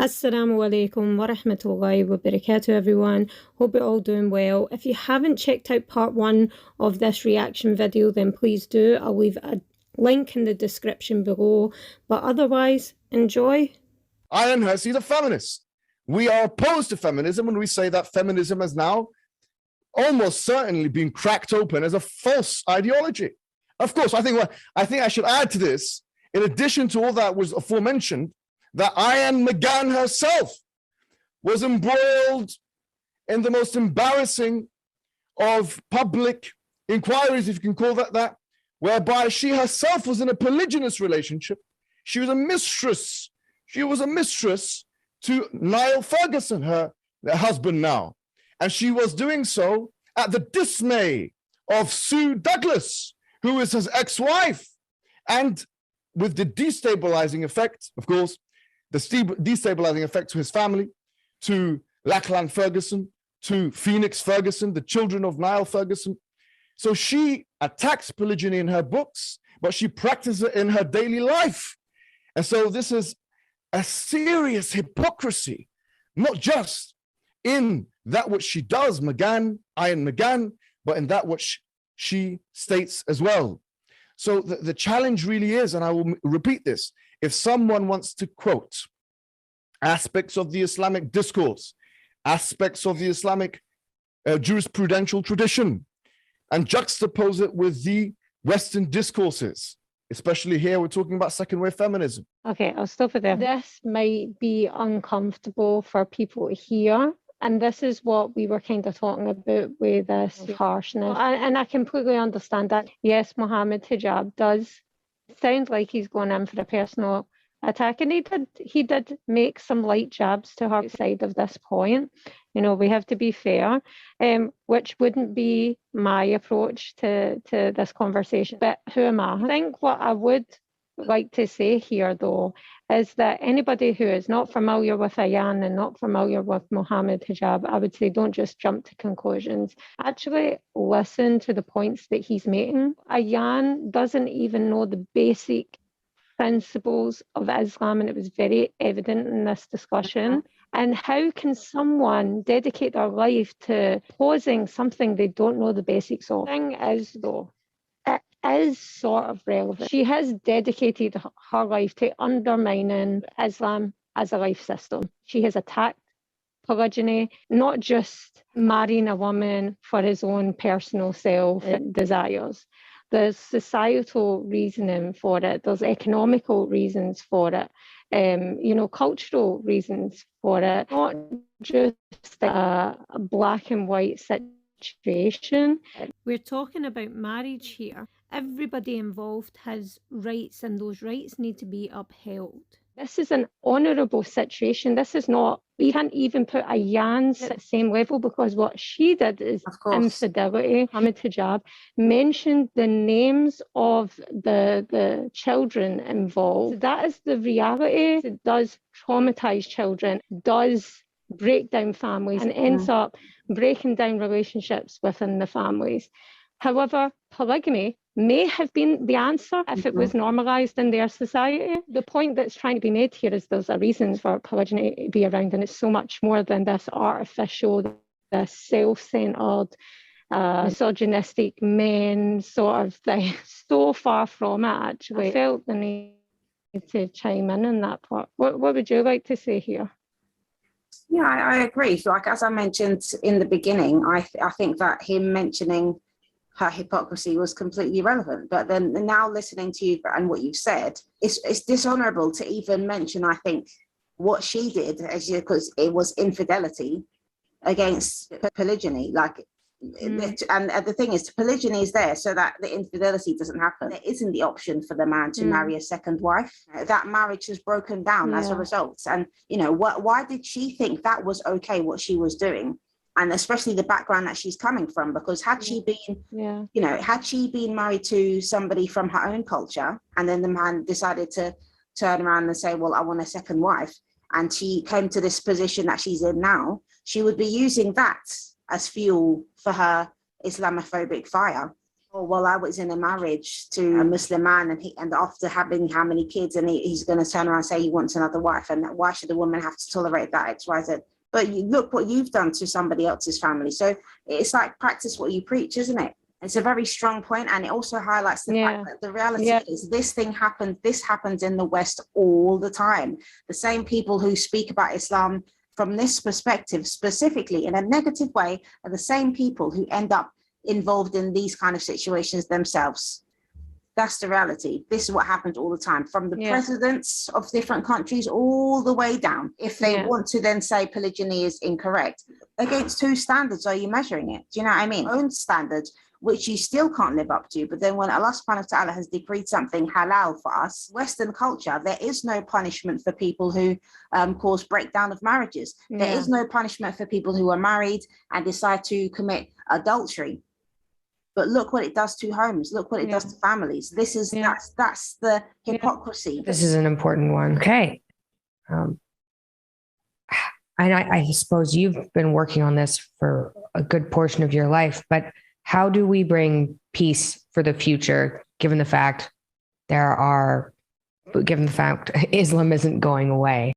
Assalamu alaikum wa rahmatullahi wa barakatuh, everyone. Hope you're all doing well. If you haven't checked out part 1 of this reaction video, then please do. I'll leave a link in the description below. But otherwise, enjoy. Ayaan Ali is a feminist. We are opposed to feminism, and we say that feminism has now almost certainly been cracked open as a false ideology. Of course, I think I should add to this, in addition to all that was aforementioned, that Ayaan McGann herself was embroiled in the most embarrassing of public inquiries, if you can call that, whereby she herself was in a polygynous relationship. She was a mistress. She was a mistress to Niall Ferguson, her husband now. And she was doing so at the dismay of Sue Douglas, who is his ex-wife, and with the destabilizing effect, of course, the destabilizing effect to his family, to Lachlan Ferguson, to Phoenix Ferguson, the children of Niall Ferguson. So she attacks polygyny in her books, but she practices it in her daily life. And so this is a serious hypocrisy, not just in that which she does, Ayaan McGann, but in that which she states as well. So the challenge really is, and I will repeat this, if someone wants to quote aspects of the Islamic discourse, aspects of the Islamic jurisprudential tradition, and juxtapose it with the Western discourses, especially here, we're talking about second-wave feminism. Okay, I'll stop it there. This might be uncomfortable for people to hear. And this is what we were kind of talking about with this harshness. And I completely understand that. Yes, Mohammed Hijab does sound like he's going in for a personal attack. And he did make some light jabs to her side of this point. You know, we have to be fair, which wouldn't be my approach to this conversation. But who am I? I think what I would like to say here, though, is that anybody who is not familiar with Ayaan and not familiar with Mohammed Hijab, I would say don't just jump to conclusions. Actually listen to the points that he's making. Ayaan doesn't even know the basic principles of Islam, and it was very evident in this discussion. And how can someone dedicate their life to posing something they don't know the basics of? The thing is, though, it is sort of relevant. She has dedicated her life to undermining Islam as a life system. She has attacked polygyny, not just marrying a woman for his own personal self desires. There's societal reasoning for it. There's economical reasons for it. Cultural reasons for it. Not just a black and white situation. We're talking about marriage here. Everybody involved has rights, and those rights need to be upheld. This is an honourable situation. This is not, we can't even put Ayaan's at the same level, because what she did is infidelity. Mohammed Hijab mentioned the names of the children involved. So that is the reality. It does traumatise children, does break down families, and ends up breaking down relationships within the families. However, polygamy may have been the answer if it was normalised in their society. The point that's trying to be made here is there's a reason for polygyny to be around, and it's so much more than this artificial, this self-centred, misogynistic men sort of thing. So far from it, actually. I felt the need to chime in that part. What would you like to say here? Yeah, I agree. So, like, as I mentioned in the beginning, I think that him mentioning her hypocrisy was completely irrelevant. But then now listening to you and what you've said, it's dishonourable to even mention, I think, what she did, because it was infidelity against polygyny. And the thing is, polygyny is there so that the infidelity doesn't happen. There isn't the option for the man to marry a second wife. That marriage has broken down as a result. And, why did she think that was okay, what she was doing? And especially the background that she's coming from, because had she been married to somebody from her own culture, and then the man decided to turn around and say, well, I want a second wife, and she came to this position that she's in now, she would be using that as fuel for her Islamophobic fire. Oh, well, I was in a marriage to a Muslim man, and after having how many kids, and he's going to turn around and say he wants another wife, and why should a woman have to tolerate that, X, Y, Z? But you look what you've done to somebody else's family. So it's like practice what you preach, isn't it? It's a very strong point, and it also highlights the fact that the reality is this happens in the West all the time. The same people who speak about Islam from this perspective, specifically in a negative way, are the same people who end up involved in these kind of situations themselves. That's the reality. This is what happens all the time, from the presidents of different countries all the way down. If they want to then say polygyny is incorrect, against whose standards are you measuring it? Do you know what I mean? Own standards, which you still can't live up to. But then when Allah subhanahu wa ta'ala has decreed something halal for us, Western culture, there is no punishment for people who cause breakdown of marriages. There is no punishment for people who are married and decide to commit adultery. But look what it does to homes. Look what it does to families. This is that's the hypocrisy. This is an important one. Okay. I suppose you've been working on this for a good portion of your life, but how do we bring peace for the future, given the fact Islam isn't going away?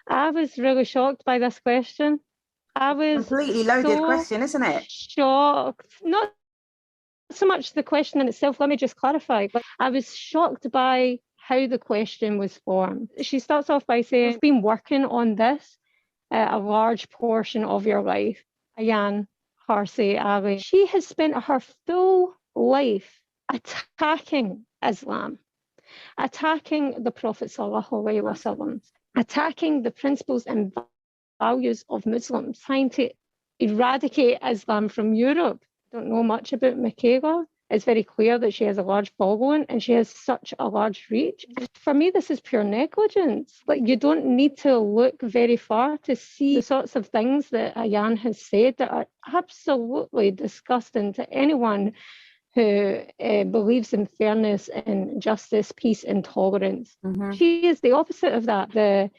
I was really shocked by this question. I was completely loaded question, isn't it? Shocked. Not so much the question in itself, let me just clarify, but I was shocked by how the question was formed. She starts off by saying, I've been working on this a large portion of your life. Ayaan Ali. She has spent her full life attacking Islam, attacking the Prophet ﷺ, attacking the principles and values of Muslims, trying to eradicate Islam from Europe. Don't know much about Michaela. It's very clear that she has a large following and she has such a large reach. For me, this is pure negligence. Like, you don't need to look very far to see the sorts of things that Ayaan has said that are absolutely disgusting to anyone who believes in fairness and justice, peace and tolerance. She is the opposite of that. The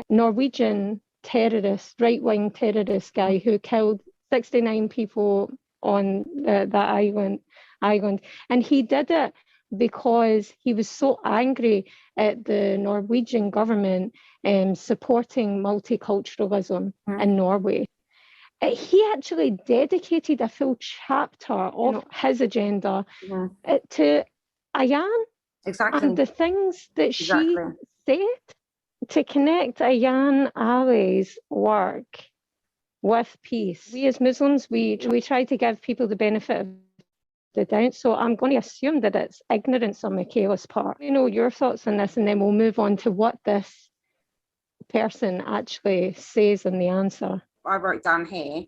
Norwegian terrorist, right-wing terrorist guy who killed 69 people on that island, and he did it because he was so angry at the Norwegian government supporting multiculturalism in Norway. He actually dedicated a full chapter of his agenda to Ayaan and the things that she said, to connect Ayaan Ali's work with peace. We as Muslims, we try to give people the benefit of the doubt. So I'm going to assume that it's ignorance on Michaela's part. You know, your thoughts on this, and then we'll move on to what this person actually says in the answer. I wrote down here,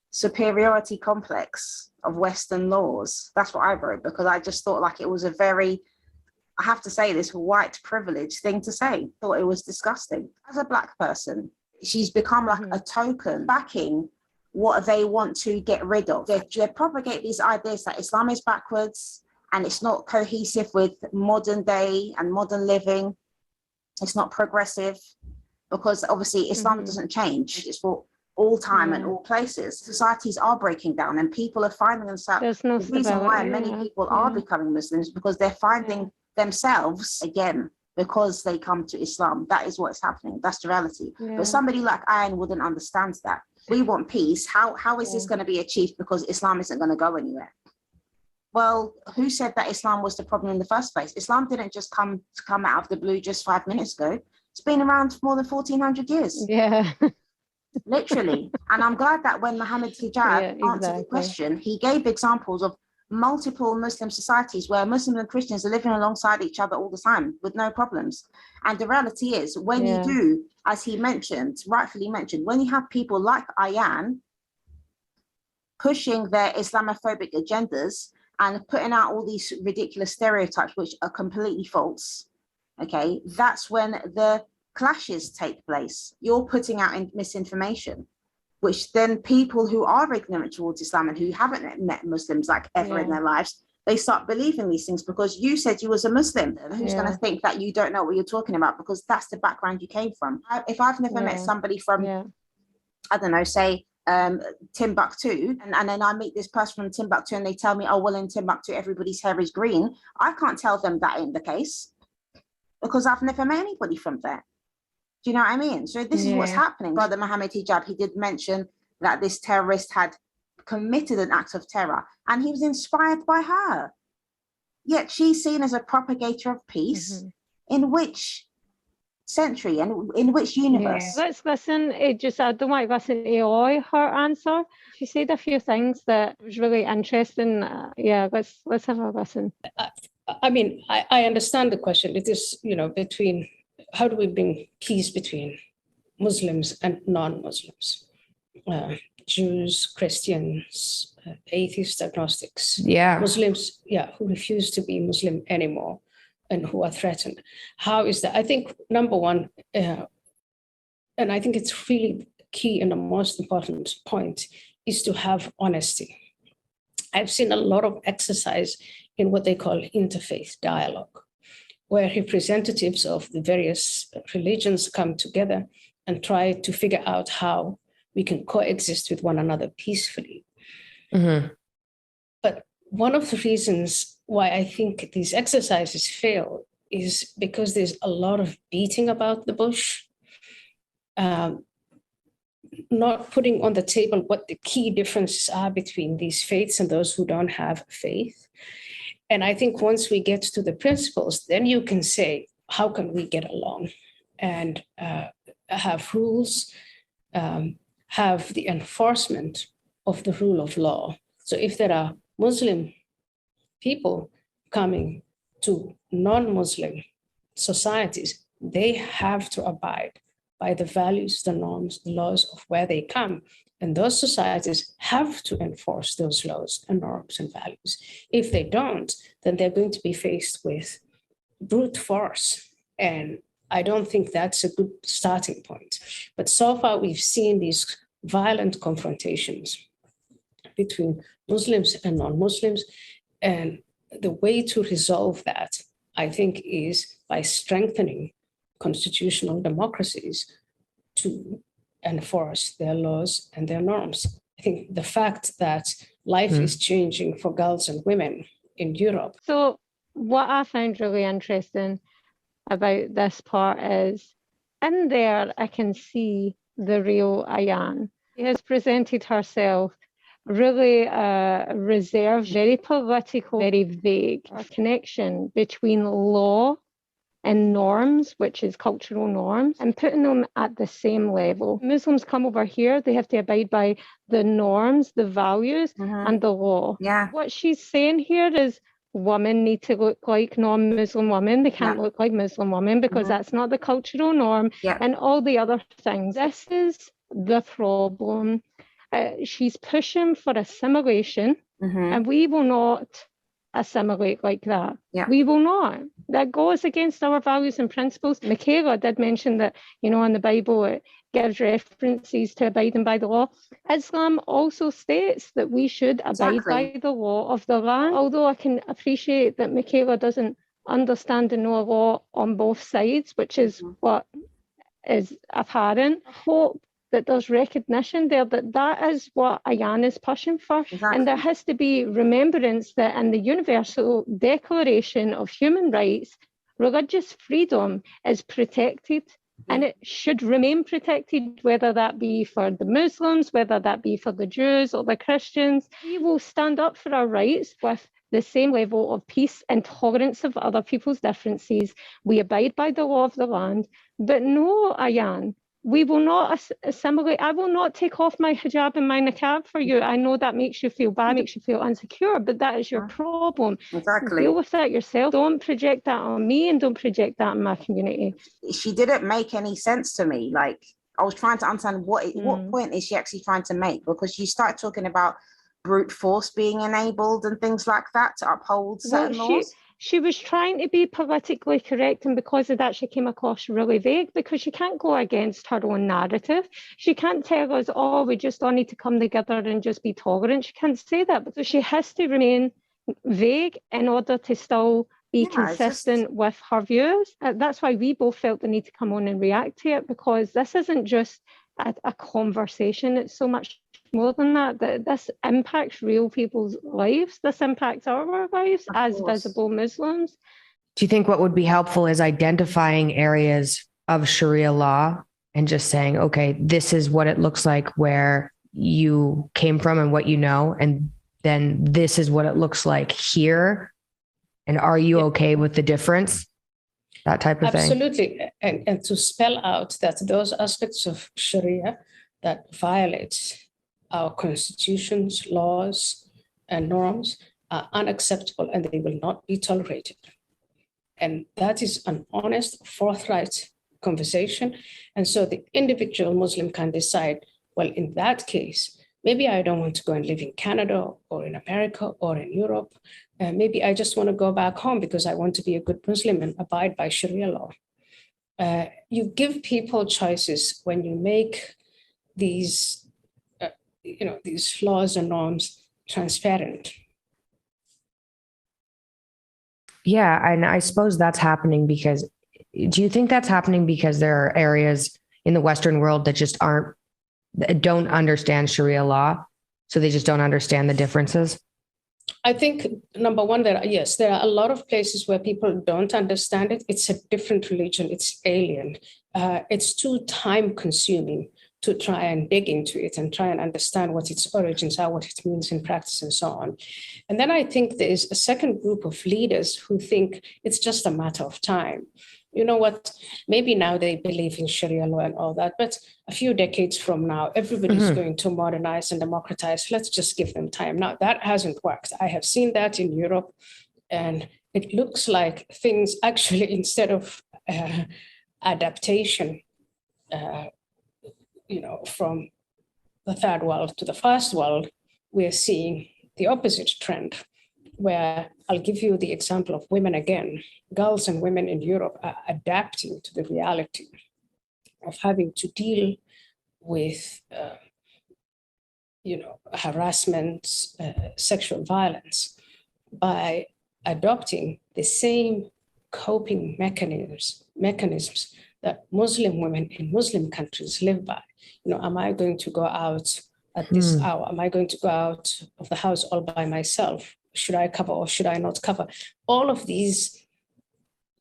superiority complex of Western laws. That's what I wrote, because I just thought like it was a very, I have to say this, white privilege thing to say. Thought it was disgusting. As a Black person, she's become like a token backing what they want to get rid of. They propagate these ideas that Islam is backwards and it's not cohesive with modern day and modern living. It's not progressive, because obviously Islam doesn't change. It's for all time and all places. Societies are breaking down and people are finding themselves. The reason why many people are becoming Muslims, because they're finding themselves again, because they come to Islam. That is what's happening. That's the reality. But somebody like Ayaan wouldn't understand that. We want peace. How is this going to be achieved? Because Islam isn't going to go anywhere. Well, who said that Islam was the problem in the first place? Islam didn't just come out of the blue just 5 minutes ago. It's been around for more than 1400 years. Yeah. Literally. And I'm glad that when Muhammad Hijab answered the question, he gave examples of multiple Muslim societies where Muslims and Christians are living alongside each other all the time with no problems. And the reality is, when you do, as he mentioned, rightfully mentioned, when you have people like Ayaan pushing their Islamophobic agendas and putting out all these ridiculous stereotypes, which are completely false, okay, that's when the clashes take place. You're putting out misinformation, which then people who are ignorant towards Islam and who haven't met Muslims like ever in their lives, they start believing these things because you said you was a Muslim. Who's going to think that you don't know what you're talking about, because that's the background you came from? If I've never met somebody from, I don't know, say Timbuktu, and then I meet this person from Timbuktu and they tell me, oh, well, in Timbuktu, everybody's hair is green. I can't tell them that ain't the case because I've never met anybody from there. Do you know what I mean? So this is what's happening. Brother Mohammed Hijab, he did mention that this terrorist had committed an act of terror and he was inspired by her. Yet she's seen as a propagator of peace. In which century and in which universe? Let's listen. I don't want to listen to all her answer. She said a few things that was really interesting. Let's have a listen. I mean, I understand the question. It is, between how do we bring peace between Muslims and non-Muslims, Jews, Christians, atheists, agnostics, Muslims, who refuse to be Muslim anymore and who are threatened. How is that? I think number one, and I think it's really key and the most important point, is to have honesty. I've seen a lot of exercise in what they call interfaith dialogue, where representatives of the various religions come together and try to figure out how we can coexist with one another peacefully. But one of the reasons why I think these exercises fail is because there's a lot of beating about the bush, not putting on the table what the key differences are between these faiths and those who don't have faith. And I think once we get to the principles, then you can say, how can we get along and have rules, have the enforcement of the rule of law. So if there are Muslim people coming to non-Muslim societies, they have to abide by the values, the norms, the laws of where they come. And those societies have to enforce those laws and norms and values. If they don't, then they're going to be faced with brute force. And I don't think that's a good starting point. But so far, we've seen these violent confrontations between Muslims and non-Muslims. And the way to resolve that, I think, is by strengthening constitutional democracies to enforce their laws and their norms. I think the fact that life is changing for girls and women in Europe. So what I found really interesting about this part is in there I can see the real Ayaan. She has presented herself really reserved, very political, very vague. A connection between law and norms, which is cultural norms, and putting them at the same level. Muslims come over here, they have to abide by the norms, the values, and the law. What she's saying here is women need to look like non-Muslim women. They can't look like Muslim women because that's not the cultural norm, and all the other things. This is the problem. She's pushing for assimilation, and we will not assimilate like that. We will not. That goes against our values and principles. Michaela did mention that, in the Bible, it gives references to abiding by the law. Islam also states that we should abide by the law of the land. Although I can appreciate that Michaela doesn't understand and know law on both sides, which is what is apparent. I hope that there's recognition there that is what Ayaan is pushing for. And there has to be remembrance that in the Universal Declaration of Human Rights, religious freedom is protected and it should remain protected, whether that be for the Muslims, whether that be for the Jews or the Christians. We will stand up for our rights with the same level of peace and tolerance of other people's differences. We abide by the law of the land. But no, Ayaan, we will not assimilate. I will not take off my hijab and my niqab for you. I know that makes you feel bad, makes you feel insecure, but that is your problem. Deal with that yourself. Don't project that on me and don't project that on my community. She didn't make any sense to me. Like, I was trying to understand what point is she actually trying to make, because you start talking about brute force being enabled and things like that to uphold certain laws. She was trying to be politically correct, and because of that she came across really vague, because she can't go against her own narrative. She can't tell us, we just all need to come together and just be tolerant. She can't say that, because she has to remain vague in order to still be consistent with her views. That's why we both felt the need to come on and react to it, because this isn't just a conversation, it's so much more than that, that this impacts real people's lives. This impacts our lives as visible Muslims. Do you think what would be helpful is identifying areas of Sharia law and just saying, okay, this is what it looks like where you came from and what you know, and then this is what it looks like here. And are you okay with the difference? That type of thing. Absolutely. And to spell out that those aspects of Sharia that violate our constitutions, laws, and norms are unacceptable and they will not be tolerated. And that is an honest, forthright conversation. And so the individual Muslim can decide, well, in that case, maybe I don't want to go and live in Canada or in America or in Europe. Maybe I just want to go back home because I want to be a good Muslim and abide by Sharia law. You give people choices when you make these, these laws and norms transparent. Yeah, and I suppose that's happening because, do you think that's happening because there are areas in the Western world that just don't understand Sharia law, so they just don't understand the differences? I think, number one, there are a lot of places where people don't understand it. It's a different religion. It's alien. It's too time consuming to try and dig into it and try and understand what its origins are, what it means in practice, and so on. And then I think there is a second group of leaders who think it's just a matter of time. You know what, maybe now they believe in Sharia law and all that, but a few decades from now, everybody's going to modernize and democratize. Let's just give them time. Now, that hasn't worked. I have seen that in Europe, and it looks like things actually, instead of adaptation, from the third world to the first world, we're seeing the opposite trend, where I'll give you the example of women again. Girls and women in Europe are adapting to the reality of having to deal with, harassment, sexual violence, by adopting the same coping mechanisms that Muslim women in Muslim countries live by. Am I going to go out at this hour? Am I going to go out of the house all by myself? Should I cover or should I not cover? All of these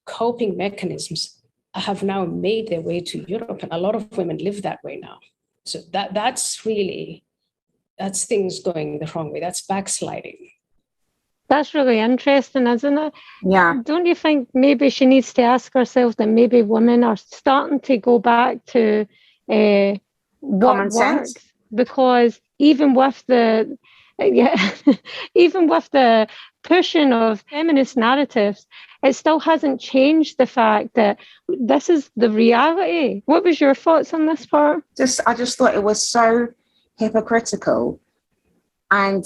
coping mechanisms have now made their way to Europe, and a lot of women live that way now. So that's things going the wrong way. That's backsliding. That's really interesting, isn't it? Yeah. Don't you think maybe she needs to ask herself that maybe women are starting to go back to what Common sense? works? Because even with the pushing of feminist narratives, it still hasn't changed the fact that this is the reality. What was your thoughts on this part? I just thought it was so hypocritical. And,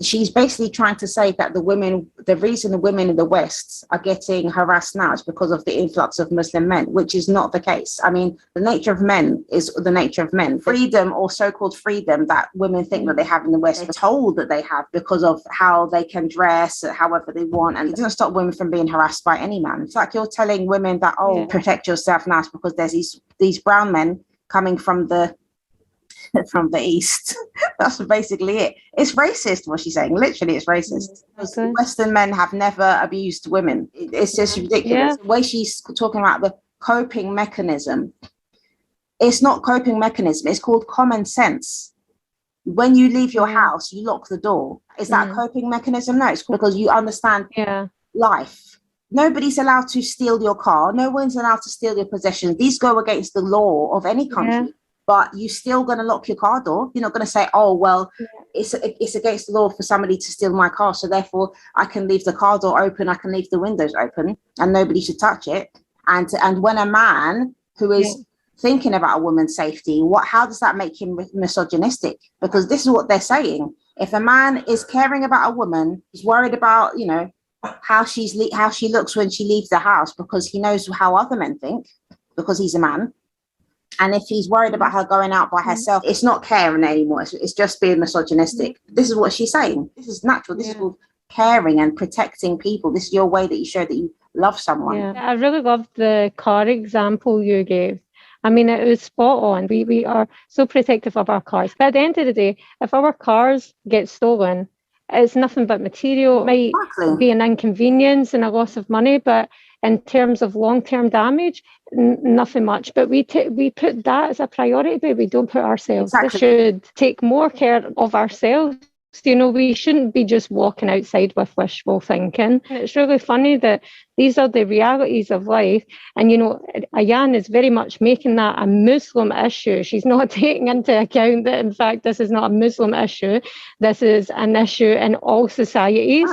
she's basically trying to say that the reason the women in the West are getting harassed now is because of the influx of Muslim men, which is not the case. I mean, the nature of men is the nature of men. Freedom, or so-called freedom, that women think that they have in the West, they're told that they have because of how they can dress however they want. And it doesn't stop women from being harassed by any man. It's like you're telling women that, protect yourself now because there's these brown men coming from the East. That's basically it. It's racist what she's saying. Literally, it's racist. Okay. Western men have never abused women. It's just ridiculous. Yeah. The way she's talking about the coping mechanism, it's not coping mechanism. It's called common sense. When you leave your house, you lock the door. Is that a coping mechanism? No, it's because you understand life. Nobody's allowed to steal your car. No one's allowed to steal your possessions. These go against the law of any country. Yeah. But you're still going to lock your car door. You're not going to say, oh, well, it's against the law for somebody to steal my car, so therefore I can leave the car door open, I can leave the windows open, and nobody should touch it. And when a man who is thinking about a woman's safety, how does that make him misogynistic? Because this is what they're saying. If a man is caring about a woman, he's worried about, how she looks when she leaves the house, because he knows how other men think, because he's a man. And if he's worried about her going out by herself, it's not caring anymore. It's just being misogynistic. This is what she's saying. This is natural. This is called caring and protecting people. This is your way that you show that you love someone. Yeah, I really loved the car example you gave. I mean, it was spot on. We are so protective of our cars. But at the end of the day, if our cars get stolen, it's nothing but material. It might be an inconvenience and a loss of money, but in terms of long-term damage, nothing much. But we put that as a priority, but we don't put ourselves. We should take more care of ourselves. You know, we shouldn't be just walking outside with wishful thinking. And it's really funny that these are the realities of life. And, you know, Ayaan is very much making that a Muslim issue. She's not taking into account that, in fact, this is not a Muslim issue. This is an issue in all societies.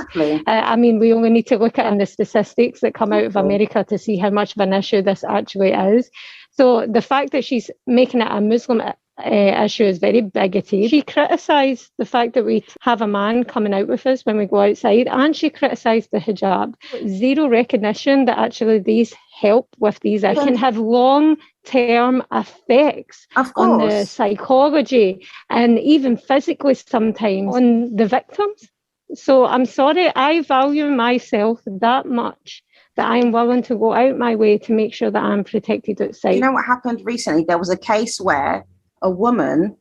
I mean, we only need to look at the statistics that come out of America to see how much of an issue this actually is. So the fact that she's making it a Muslim issue is very bigoted. She criticised the fact that we have a man coming out with us when we go outside, and she criticised the hijab. Zero recognition that actually these help with these. It can have long-term effects on the psychology and even physically sometimes on the victims. So I'm sorry, I value myself that much that I'm willing to go out my way to make sure that I'm protected outside. You know what happened recently? There was a case where a woman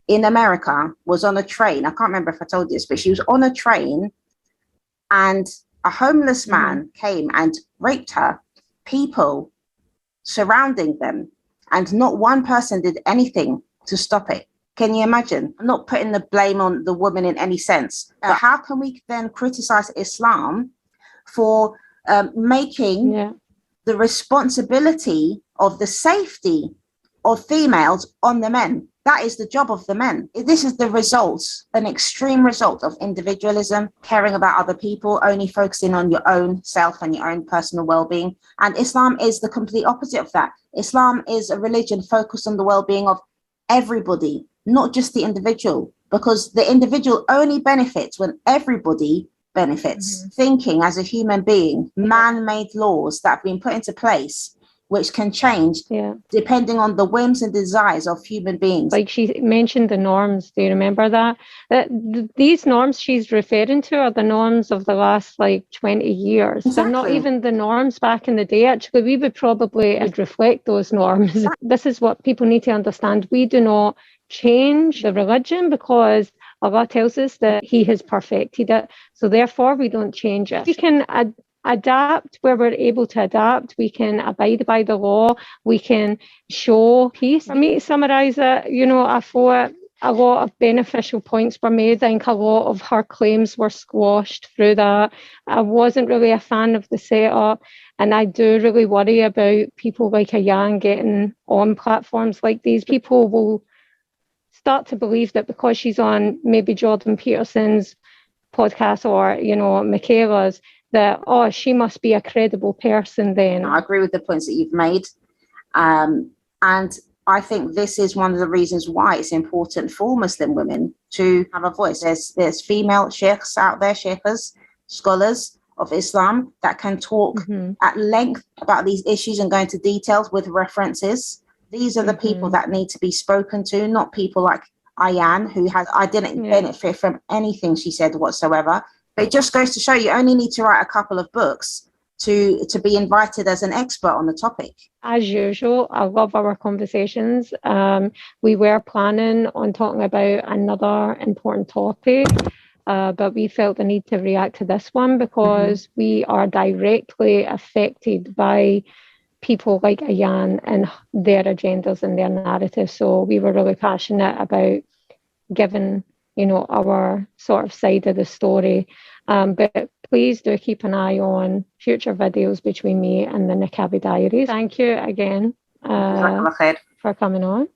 in America was on a train. I can't remember if I told you this, but she was on a train and a homeless man came and raped her. People surrounding them, and not one person did anything to stop it. Can you imagine? I'm not putting the blame on the woman in any sense. But how can we then criticize Islam for making the responsibility of the safety of females on the men? That is the job of the men. This is the results, an extreme result of individualism, caring about other people, only focusing on your own self and your own personal well-being. And Islam is the complete opposite of that. Islam is a religion focused on the well-being of everybody, not just the individual, because the individual only benefits when everybody benefits. Thinking as a human being, man-made laws that have been put into place which can change depending on the whims and desires of human beings. Like she mentioned the norms, do you remember that? These norms she's referring to are the norms of the last 20 years. They're not even the norms back in the day. Actually, we would probably reflect those norms. This is what people need to understand. We do not change the religion because Allah tells us that He has perfected it. So therefore, we don't change it. We can adapt where we're able to adapt. We can abide by the law. We can show peace. For me to summarise it, I thought a lot of beneficial points were made. I think a lot of her claims were squashed through that. I wasn't really a fan of the setup, and I do really worry about people like Ayaan getting on platforms like these. People will start to believe that because she's on maybe Jordan Peterson's podcast or, Michaela's, that, she must be a credible person then. I agree with the points that you've made. And I think this is one of the reasons why it's important for Muslim women to have a voice. There's female sheikhs out there, sheikhs, scholars of Islam that can talk at length about these issues and go into details with references. These are the people that need to be spoken to, not people like Ayaan, I didn't benefit from anything she said whatsoever. But it just goes to show you only need to write a couple of books to be invited as an expert on the topic. As usual, I love our conversations. We were planning on talking about another important topic, but we felt the need to react to this one because we are directly affected by people like Ayaan and their agendas and their narratives. So we were really passionate about giving our sort of side of the story. But please do keep an eye on future videos between me and the Niqabi Diaries. Thank you again for coming on.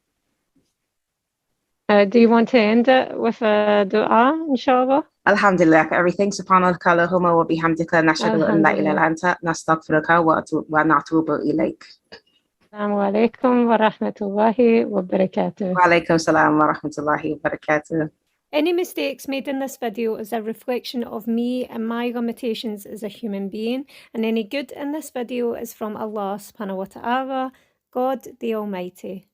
Do you want to end it with a dua, inshallah? Alhamdulillah, everything. Subhanaka Allahumma wa bihamdika nashhadu an la ilaha illa anta nastaghfiruka wa natubu ilayk. Assalamu alaikum wa rahmatullahi wa barakatuh. Wa alaikum salam wa rahmatullahi wa barakatuh. Any mistakes made in this video is a reflection of me and my limitations as a human being, and any good in this video is from Allah subhanahu wa ta'ala, God the Almighty.